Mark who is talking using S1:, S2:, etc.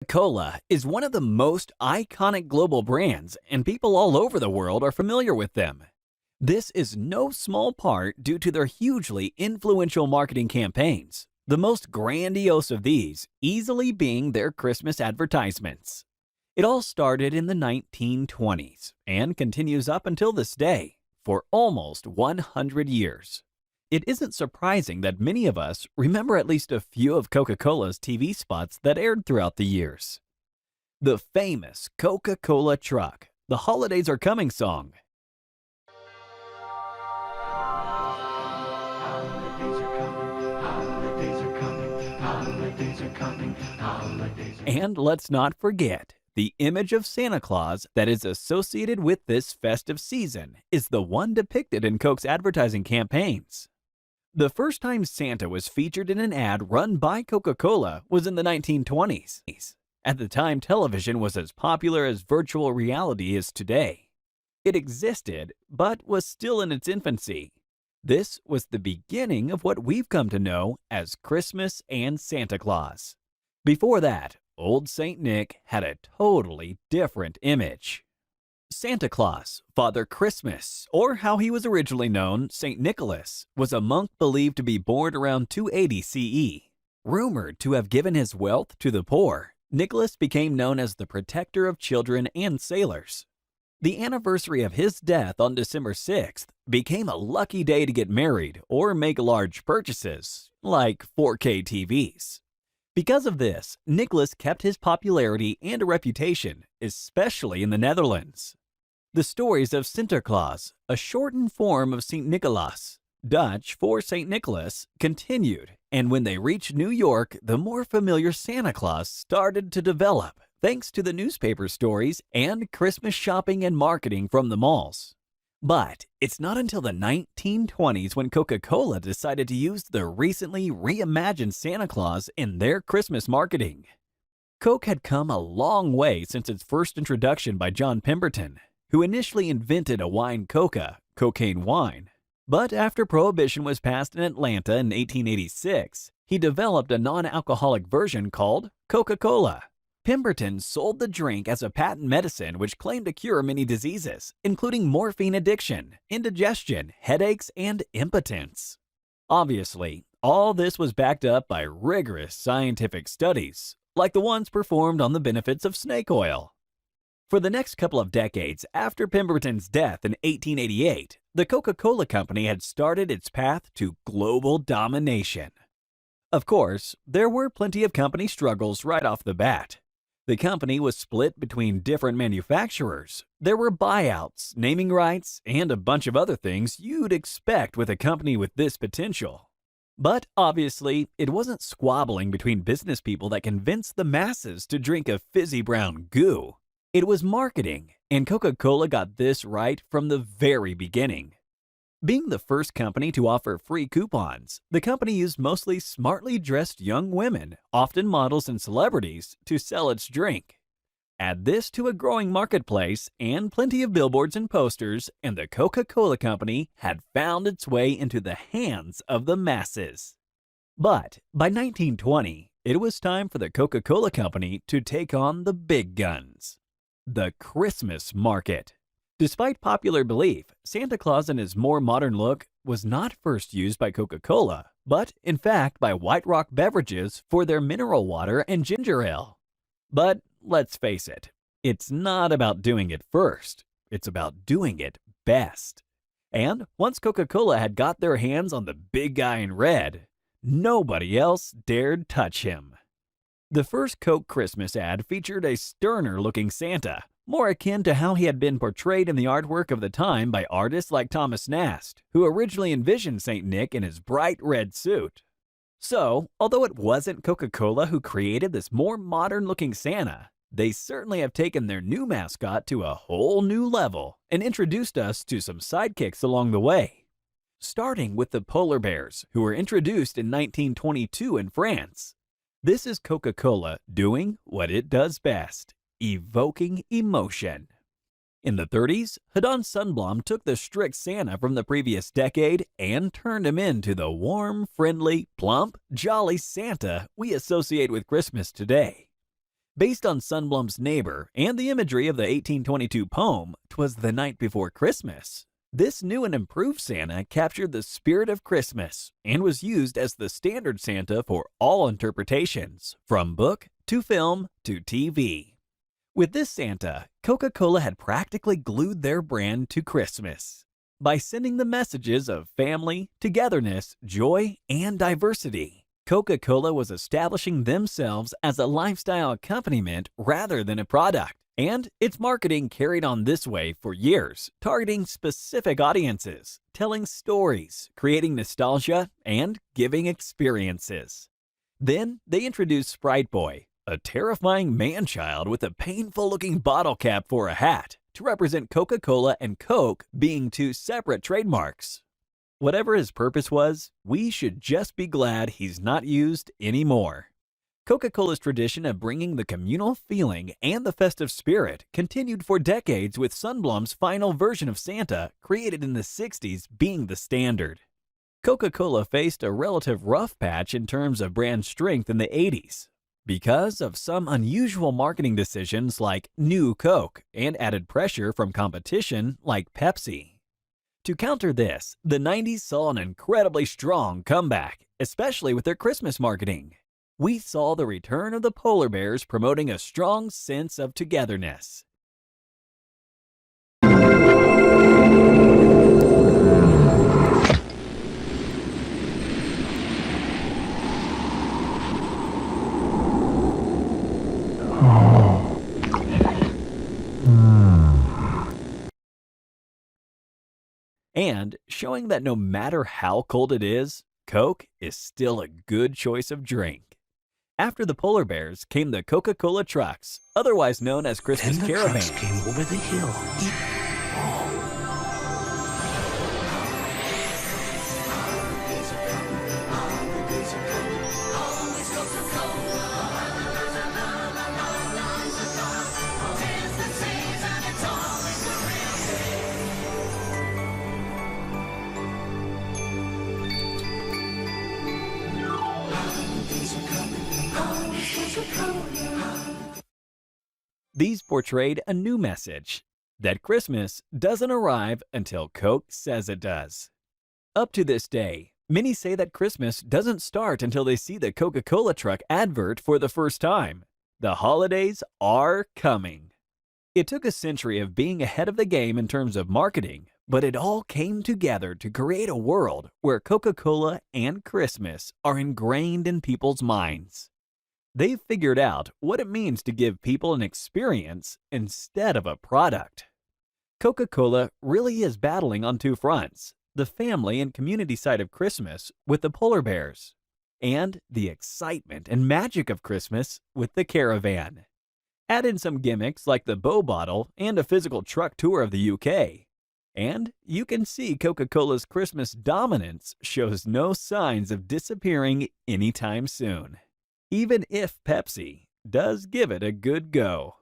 S1: Coca-Cola is one of the most iconic global brands, and people all over the world are familiar with them. This is no small part due to their hugely influential marketing campaigns, the most grandiose of these easily being their Christmas advertisements. It all started in the 1920s and continues up until this day, for almost 100 years. It isn't surprising that many of us remember at least a few of Coca-Cola's TV spots that aired throughout the years. The famous Coca-Cola truck, the Holidays Are Coming song. And let's not forget, the image of Santa Claus that is associated with this festive season is the one depicted in Coke's advertising campaigns. The first time Santa was featured in an ad run by Coca-Cola was in the 1920s. At the time, television was as popular as virtual reality is today. It existed, but was still in its infancy. This was the beginning of what we've come to know as Christmas and Santa Claus. Before that, Old Saint Nick had a totally different image. Santa Claus, Father Christmas, or how he was originally known, St. Nicholas, was a monk believed to be born around 280 CE. Rumored to have given his wealth to the poor, Nicholas became known as the protector of children and sailors. The anniversary of his death on December 6th became a lucky day to get married or make large purchases, like 4K TVs. Because of this, Nicholas kept his popularity and a reputation, especially in the Netherlands. The stories of Sinterklaas, a shortened form of St. Nicolaas, Dutch for St. Nicholas, continued, and when they reached New York, the more familiar Santa Claus started to develop, thanks to the newspaper stories and Christmas shopping and marketing from the malls. But it's not until the 1920s when Coca-Cola decided to use the recently reimagined Santa Claus in their Christmas marketing. Coke had come a long way since its first introduction by John Pemberton, who initially invented a wine coca, cocaine wine. But after Prohibition was passed in Atlanta in 1886, he developed a non-alcoholic version called Coca-Cola. Pemberton sold the drink as a patent medicine which claimed to cure many diseases, including morphine addiction, indigestion, headaches, and impotence. Obviously, all this was backed up by rigorous scientific studies, like the ones performed on the benefits of snake oil. For the next couple of decades after Pemberton's death in 1888, the Coca-Cola Company had started its path to global domination. Of course, there were plenty of company struggles right off the bat. The company was split between different manufacturers. There were buyouts, naming rights, and a bunch of other things you'd expect with a company with this potential. But obviously, it wasn't squabbling between business people that convinced the masses to drink a fizzy brown goo. It was marketing, and Coca-Cola got this right from the very beginning. Being the first company to offer free coupons, the company used mostly smartly dressed young women, often models and celebrities, to sell its drink. Add this to a growing marketplace and plenty of billboards and posters, and the Coca-Cola Company had found its way into the hands of the masses. But by 1920, it was time for the Coca-Cola Company to take on the big guns. The Christmas market. Despite popular belief, Santa Claus in his more modern look was not first used by Coca-Cola, but in fact by White Rock Beverages for their mineral water and ginger ale. But let's face it, it's not about doing it first, it's about doing it best. And once Coca-Cola had got their hands on the big guy in red, nobody else dared touch him. The first Coke Christmas ad featured a sterner-looking Santa, more akin to how he had been portrayed in the artwork of the time by artists like Thomas Nast, who originally envisioned St. Nick in his bright red suit. So, although it wasn't Coca-Cola who created this more modern-looking Santa, they certainly have taken their new mascot to a whole new level and introduced us to some sidekicks along the way. Starting with the polar bears, who were introduced in 1922 in France. This is Coca-Cola doing what it does best. Evoking emotion. In the 30s, Hadon Sundblom took the strict Santa from the previous decade and turned him into the warm, friendly, plump, jolly Santa we associate with Christmas today. Based on Sunblum's neighbor and the imagery of the 1822 poem, "'Twas the Night Before Christmas," this new and improved Santa captured the spirit of Christmas and was used as the standard Santa for all interpretations, from book to film to TV. With this Santa, Coca-Cola had practically glued their brand to Christmas. By sending the messages of family, togetherness, joy, and diversity, Coca-Cola was establishing themselves as a lifestyle accompaniment rather than a product, and its marketing carried on this way for years, targeting specific audiences, telling stories, creating nostalgia, and giving experiences. Then they introduced Sprite Boy, a terrifying man-child with a painful-looking bottle cap for a hat, to represent Coca-Cola and Coke being two separate trademarks. Whatever his purpose was, we should just be glad he's not used anymore. Coca-Cola's tradition of bringing the communal feeling and the festive spirit continued for decades, with Sunblum's final version of Santa, created in the 60s, being the standard. Coca-Cola faced a relative rough patch in terms of brand strength in the 80s. Because of some unusual marketing decisions like New Coke and added pressure from competition like Pepsi. To counter this, the 90s saw an incredibly strong comeback, especially with their Christmas marketing. We saw the return of the polar bears, promoting a strong sense of togetherness. And showing that no matter how cold it is, Coke is still a good choice of drink. After the polar bears came the Coca-Cola trucks, otherwise known as Christmas caravans.
S2: Trucks came over the hill.
S1: These portrayed a new message, that Christmas doesn't arrive until Coke says it does. Up to this day, many say that Christmas doesn't start until they see the Coca-Cola truck advert for the first time. The holidays are coming. It took a century of being ahead of the game in terms of marketing, but it all came together to create a world where Coca-Cola and Christmas are ingrained in people's minds. They've figured out what it means to give people an experience instead of a product. Coca-Cola really is battling on two fronts, the family and community side of Christmas with the polar bears, and the excitement and magic of Christmas with the caravan. Add in some gimmicks like the Bow Bottle and a physical truck tour of the UK, and you can see Coca-Cola's Christmas dominance shows no signs of disappearing anytime soon, even if Pepsi does give it a good go.